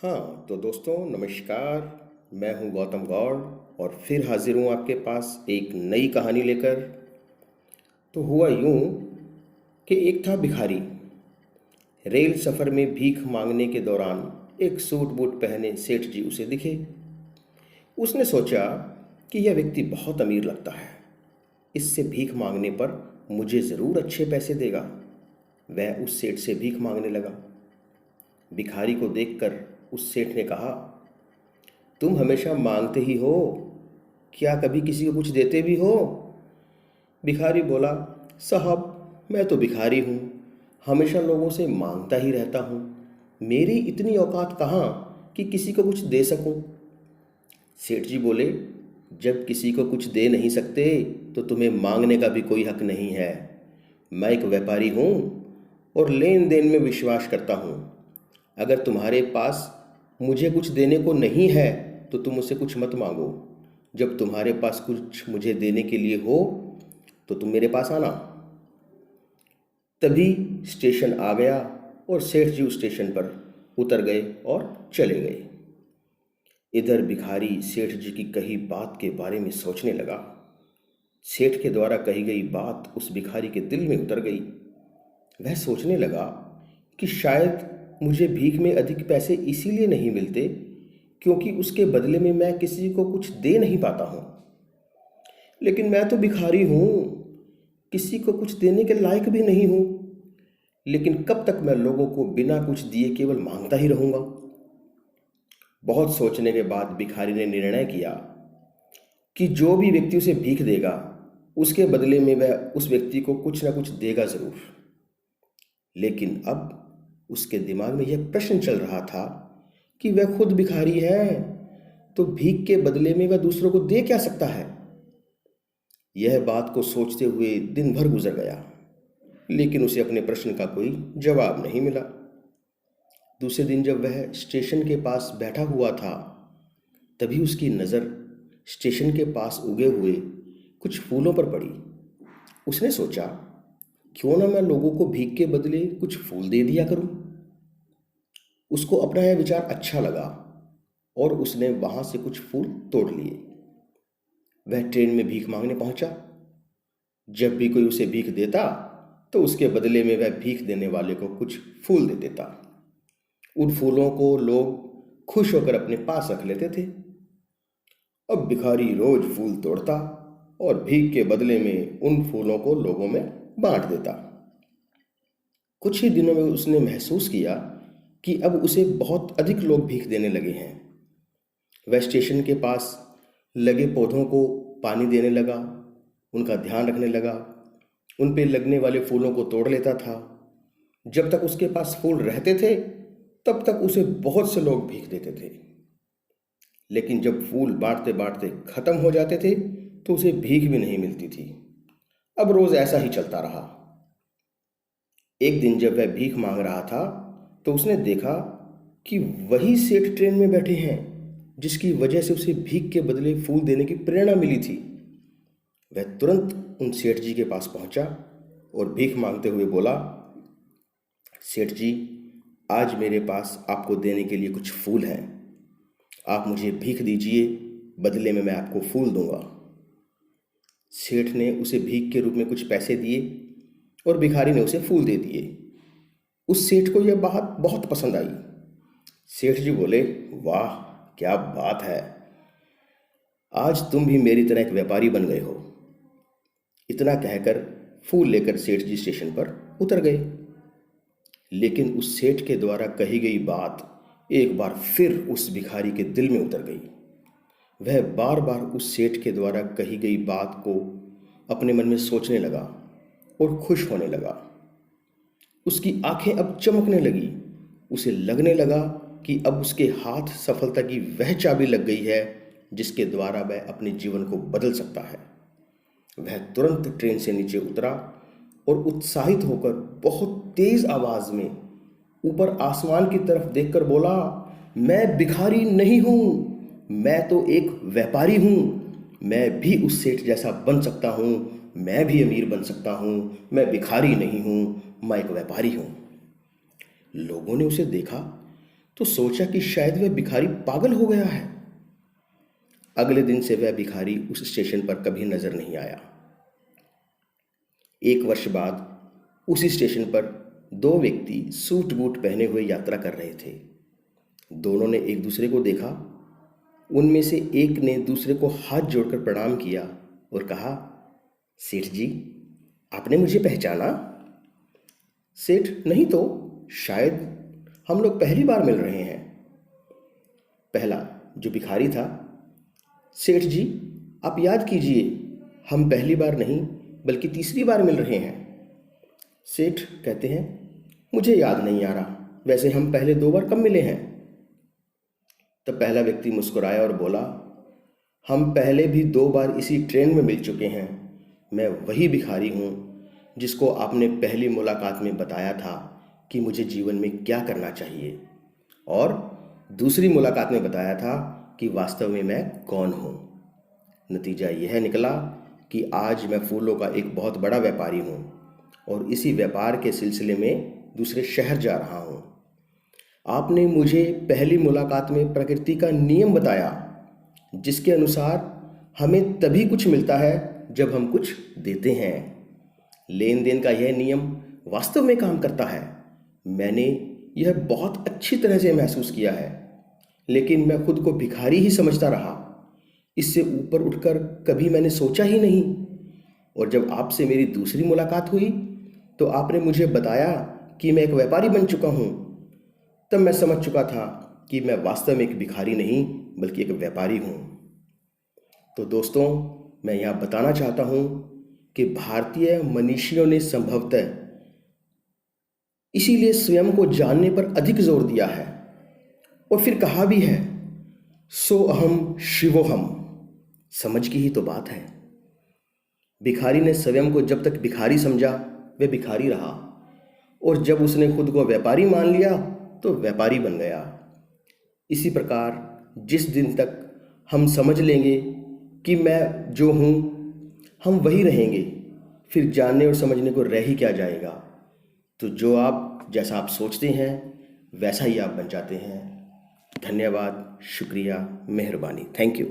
हाँ, तो दोस्तों नमस्कार। मैं हूँ गौतम गौड़ और फिर हाजिर हूँ आपके पास एक नई कहानी लेकर। तो हुआ यूँ कि एक था भिखारी। रेल सफ़र में भीख मांगने के दौरान एक सूट बूट पहने सेठ जी उसे दिखे। उसने सोचा कि यह व्यक्ति बहुत अमीर लगता है, इससे भीख मांगने पर मुझे ज़रूर अच्छे पैसे देगा। वह उस सेठ से भीख मांगने लगा। भिखारी को देखकर उस सेठ ने कहा, तुम हमेशा मांगते ही हो, क्या कभी किसी को कुछ देते भी हो? भिखारी बोला, साहब मैं तो भिखारी हूँ, हमेशा लोगों से मांगता ही रहता हूँ। मेरी इतनी औकात कहाँ कि किसी को कुछ दे सकूँ। सेठ जी बोले, जब किसी को कुछ दे नहीं सकते तो तुम्हें मांगने का भी कोई हक नहीं है। मैं एक व्यापारी हूँ और लेन देन में विश्वास करता हूँ। अगर तुम्हारे पास मुझे कुछ देने को नहीं है तो तुम मुझसे कुछ मत मांगो। जब तुम्हारे पास कुछ मुझे देने के लिए हो तो तुम मेरे पास आना। तभी स्टेशन आ गया और सेठ जी उस स्टेशन पर उतर गए और चले गए। इधर भिखारी सेठ जी की कही बात के बारे में सोचने लगा। सेठ के द्वारा कही गई बात उस भिखारी के दिल में उतर गई। वह सोचने लगा कि शायद मुझे भीख में अधिक पैसे इसीलिए नहीं मिलते क्योंकि उसके बदले में मैं किसी को कुछ दे नहीं पाता हूँ। लेकिन मैं तो भिखारी हूँ, किसी को कुछ देने के लायक भी नहीं हूँ। लेकिन कब तक मैं लोगों को बिना कुछ दिए केवल मांगता ही रहूँगा। बहुत सोचने के बाद भिखारी ने निर्णय किया कि जो भी व्यक्ति उसे भीख देगा उसके बदले में वह उस व्यक्ति को कुछ ना कुछ देगा ज़रूर। लेकिन अब उसके दिमाग में यह प्रश्न चल रहा था कि वह खुद भिखारी है, तो भीख के बदले में वह दूसरों को दे क्या सकता है। यह बात को सोचते हुए दिन भर गुजर गया, लेकिन उसे अपने प्रश्न का कोई जवाब नहीं मिला। दूसरे दिन जब वह स्टेशन के पास बैठा हुआ था, तभी उसकी नज़र स्टेशन के पास उगे हुए कुछ फूलों पर पड़ी। उसने सोचा, क्यों ना मैं लोगों को भीख के बदले कुछ फूल दे दिया करूं। उसको अपना यह विचार अच्छा लगा और उसने वहां से कुछ फूल तोड़ लिए। वह ट्रेन में भीख मांगने पहुंचा। जब भी कोई उसे भीख देता तो उसके बदले में वह भीख देने वाले को कुछ फूल दे देता। उन फूलों को लोग खुश होकर अपने पास रख लेते थे। अब भिखारी रोज फूल तोड़ता और भीख के बदले में उन फूलों को लोगों में बांट देता। कुछ ही दिनों में उसने महसूस किया कि अब उसे बहुत अधिक लोग भीख देने लगे हैं। वह स्टेशन के पास लगे पौधों को पानी देने लगा, उनका ध्यान रखने लगा, उन पे लगने वाले फूलों को तोड़ लेता था। जब तक उसके पास फूल रहते थे तब तक उसे बहुत से लोग भीख देते थे। लेकिन जब फूल बांटते बांटते खत्म हो जाते थे तो उसे भीख भी नहीं मिलती थी। अब रोज ऐसा ही चलता रहा। एक दिन जब वह भीख मांग रहा था तो उसने देखा कि वही सेठ ट्रेन में बैठे हैं जिसकी वजह से उसे भीख के बदले फूल देने की प्रेरणा मिली थी। वह तुरंत उन सेठ जी के पास पहुंचा और भीख मांगते हुए बोला, सेठ जी, आज मेरे पास आपको देने के लिए कुछ फूल हैं। आप मुझे भीख दीजिए, बदले में मैं आपको फूल दूंगा। सेठ ने उसे भीख के रूप में कुछ पैसे दिए और भिखारी ने उसे फूल दे दिए। उस सेठ को यह बात बहुत पसंद आई। सेठ जी बोले, वाह क्या बात है, आज तुम भी मेरी तरह एक व्यापारी बन गए हो। इतना कहकर फूल लेकर सेठ जी स्टेशन पर उतर गए। लेकिन उस सेठ के द्वारा कही गई बात एक बार फिर उस भिखारी के दिल में उतर गई। वह बार बार उस सेठ के द्वारा कही गई बात को अपने मन में सोचने लगा और खुश होने लगा। उसकी आंखें अब चमकने लगी। उसे लगने लगा कि अब उसके हाथ सफलता की वह चाबी लग गई है जिसके द्वारा वह अपने जीवन को बदल सकता है। वह तुरंत ट्रेन से नीचे उतरा और उत्साहित होकर बहुत तेज आवाज में ऊपर आसमान की तरफ देखकर बोला, मैं भिखारी नहीं हूँ, मैं तो एक व्यापारी हूँ। मैं भी उस सेठ जैसा बन सकता हूँ, मैं भी अमीर बन सकता हूँ। मैं भिखारी नहीं हूँ, मैं एक व्यापारी हूँ। लोगों ने उसे देखा तो सोचा कि शायद वह भिखारी पागल हो गया है। अगले दिन से वह भिखारी उस स्टेशन पर कभी नजर नहीं आया। एक वर्ष बाद उसी स्टेशन पर दो व्यक्ति सूट बूट पहने हुए यात्रा कर रहे थे। दोनों ने एक दूसरे को देखा। उनमें से एक ने दूसरे को हाथ जोड़कर प्रणाम किया और कहा, सेठ जी, आपने मुझे पहचाना? सेठ, नहीं तो शायद हम लोग पहली बार मिल रहे हैं। पहला जो भिखारी था, सेठ जी, आप याद कीजिए, हम पहली बार नहीं बल्कि तीसरी बार मिल रहे हैं। सेठ कहते हैं, मुझे याद नहीं आ रहा, वैसे हम पहले 2 बार कब मिले हैं? तब पहला व्यक्ति मुस्कुराया और बोला, हम पहले भी 2 बार इसी ट्रेन में मिल चुके हैं। मैं वही भिखारी हूँ जिसको आपने पहली मुलाकात में बताया था कि मुझे जीवन में क्या करना चाहिए, और दूसरी मुलाकात में बताया था कि वास्तव में मैं कौन हूँ। नतीजा यह निकला कि आज मैं फूलों का एक बहुत बड़ा व्यापारी हूँ और इसी व्यापार के सिलसिले में दूसरे शहर जा रहा हूँ। आपने मुझे पहली मुलाकात में प्रकृति का नियम बताया, जिसके अनुसार हमें तभी कुछ मिलता है जब हम कुछ देते हैं। लेन देन का यह नियम वास्तव में काम करता है। मैंने यह बहुत अच्छी तरह से महसूस किया है, लेकिन मैं खुद को भिखारी ही समझता रहा। इससे ऊपर उठकर कभी मैंने सोचा ही नहीं। और जब आपसे मेरी दूसरी मुलाकात हुई तो आपने मुझे बताया कि मैं एक व्यापारी बन चुका हूँ। तब मैं समझ चुका था कि मैं वास्तव में एक भिखारी नहीं बल्कि एक व्यापारी हूँ। तो दोस्तों, मैं यहाँ बताना चाहता हूँ कि भारतीय मनीषियों ने संभवतः इसीलिए स्वयं को जानने पर अधिक जोर दिया है। और फिर कहा भी है, सो अहम शिवोहम। समझ की ही तो बात है। भिखारी ने स्वयं को जब तक भिखारी समझा वह भिखारी रहा, और जब उसने खुद को व्यापारी मान लिया तो व्यापारी बन गया। इसी प्रकार जिस दिन तक हम समझ लेंगे कि मैं जो हूँ हम वही रहेंगे, फिर जानने और समझने को रह ही क्या जाएगा। तो जो आप जैसा आप सोचते हैं वैसा ही आप बन जाते हैं। धन्यवाद, शुक्रिया, मेहरबानी, थैंक यू।